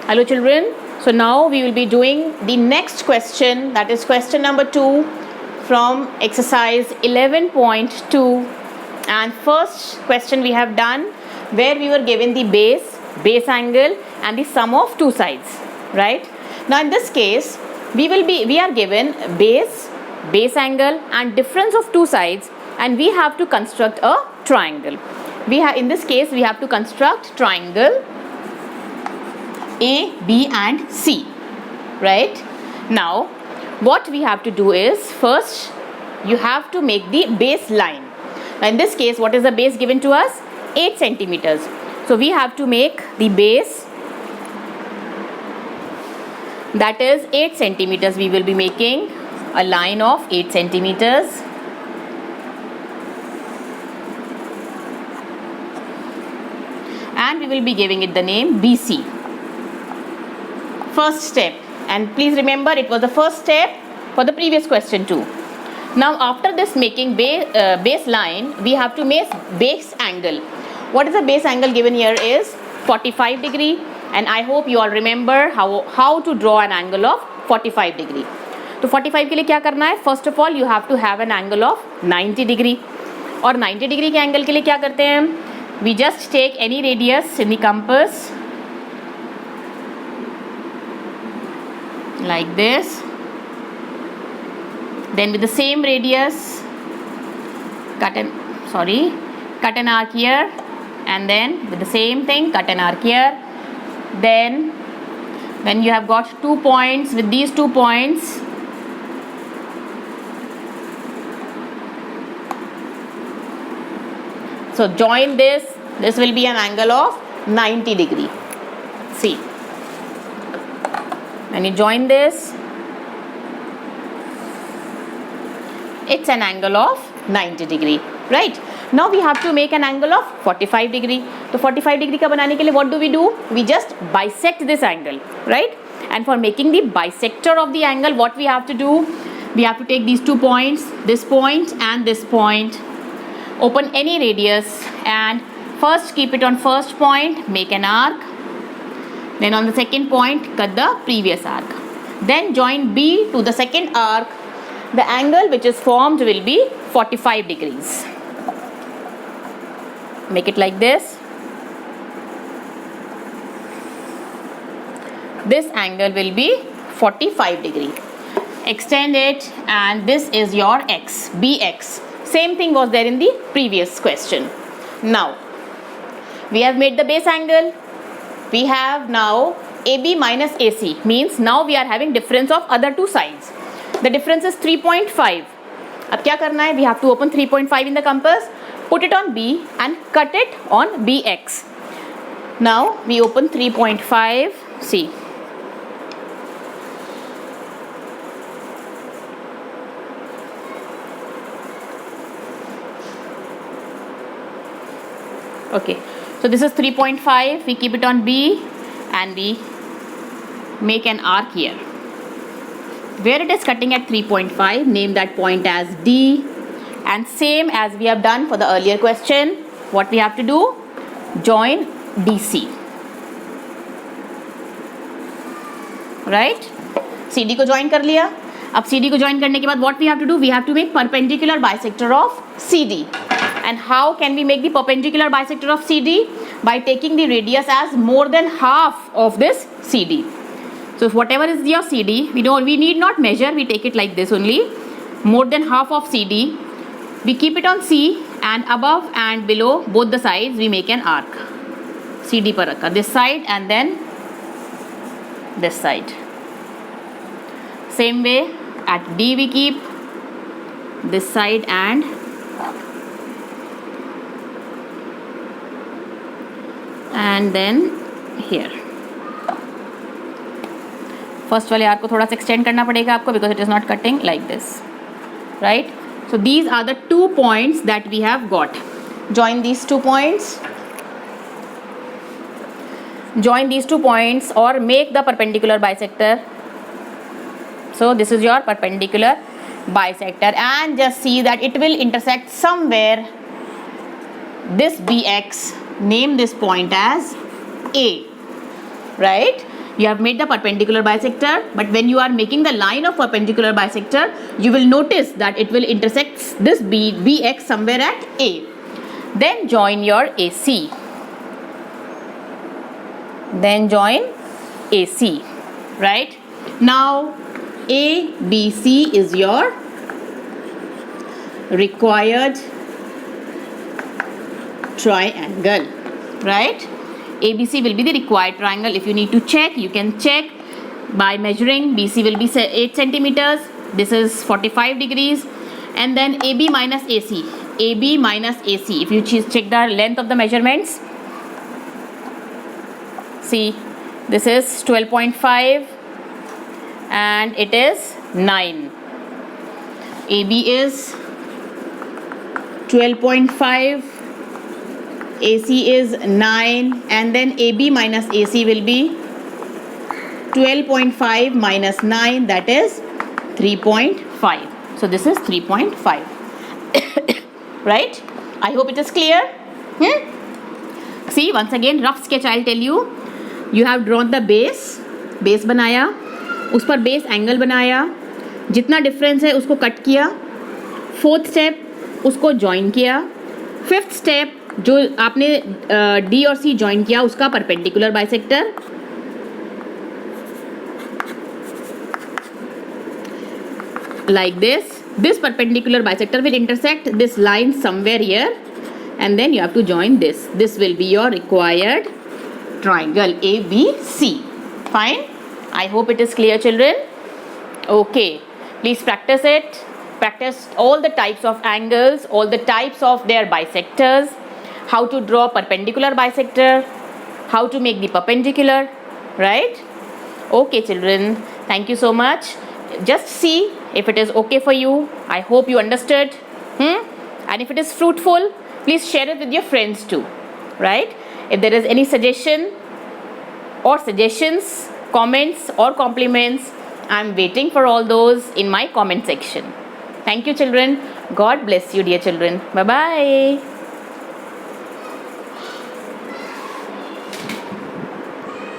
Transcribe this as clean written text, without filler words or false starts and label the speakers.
Speaker 1: Hello children. So now we will be doing the next question, that is question number 2 from exercise 11.2, and first question we have done where we were given the base angle and the sum of two sides, right? Now in this case we are given base angle and difference of two sides, and we have to construct a triangle. In this case we have to construct triangle A, B and C, right? Now what we have to do is, first you have to make the base line. Now in this case, what is the base given to us? 8 centimeters. So we have to make the base, that is 8 centimeters. We will be making a line of 8 centimeters. And we will be giving it the name BC. First step, and please remember it was the first step for the previous question too. Now after this making base line, we have to make base angle. What is the base angle given here is 45 degree, and I hope you all remember how to draw an angle of 45 degree. तो 45 के लिए क्या करना है? First of all you have to have an angle of 90 degree. और 90 degree के angle के लिए क्या करते हैं? We just take any radius in the compass like this, then with the same radius cut an arc here, and then with the same thing cut an arc here. Then when you have got 2 points, with these 2 points so join this will be an angle of 90 degree. See, when you join this, it's an angle of 90 degree, right? Now we have to make an angle of 45 degree. तो 45 degree का बनाने के लिए what do? We just bisect this angle, right? And for making the bisector of the angle, what we have to do? We have to take these 2 points, this point and this point, open any radius, and first keep it on first point, make an arc. Then on the second point, cut the previous arc. Then join B to the second arc. The angle which is formed will be 45 degrees. Make it like this. This angle will be 45 degree. Extend it, and this is your X, BX. Same thing was there in the previous question. Now, we have made the base angle. We have now AB minus AC, means now we are having difference of other two sides. The difference is 3.5. अब क्या करना है? We have to open 3.5 in the compass, put it on B and cut it on BX. Now we open 3.5. See, okay. So this is 3.5, we keep it on B and we make an arc here. Where it is cutting at 3.5, name that point as D, and same as we have done for the earlier question, what we have to do? Join DC. Right? CD को join कर लिया. अब CD को join करने के बाद what we have to do? We have to make perpendicular bisector of CD. And how can we make the perpendicular bisector of CD? By taking the radius as more than half of this CD. So whatever is your CD, we need not measure, we take it like this only. More than half of CD. We keep it on C, and above and below both the sides we make an arc. CD पर रखा, this side and then this side. Same way at D we keep this side and then here. First वाले arc को थोड़ा सा extend करना पड़ेगा आपको, because it is not cutting like this, right? So these are the 2 points that we have got. Join these 2 points. Join these 2 points or make the perpendicular bisector. So this is your perpendicular bisector, and just see that it will intersect somewhere this BX. Name this point as A, right? You have made the perpendicular bisector, but when you are making the line of perpendicular bisector, you will notice that it will intersect this BX somewhere at A. Then join your AC. Then join AC, right? Now ABC is your required triangle, right? ABC will be the required triangle. If you need to check, you can check by measuring. BC will be 8 centimeters. This is 45 degrees. And then AB minus AC. AB minus AC. If you check the length of the measurements, see, this is 12.5 and it is 9. AB is 12.5. AC is 9, and then AB minus AC will be 12.5 minus 9, that is 3.5. So this is 3.5. Right? I hope it is clear. See, once again, rough sketch I'll tell you. You have drawn the base बनाया, उस पर base angle बनाया, जितना difference है उसको cut किया, fourth step उसको join किया, फिफ्थ स्टेप जो आपने डी और सी ज्वाइन किया उसका perpendicular bisector, like this perpendicular bisector will intersect this line somewhere here, and then you have to join this will be your required triangle ABC. Fine, I hope it is clear, children. Okay, please practice it. Practice all the types of angles, all the types of their bisectors, how to draw perpendicular bisector, how to make the perpendicular, right? Okay, children, thank you so much. Just see if it is okay for you. I hope you understood. And if it is fruitful, please share it with your friends too, right? If there is any suggestion or suggestions, comments or compliments, I am waiting for all those in my comment section. Thank you, children. God bless you, dear children. Bye-bye.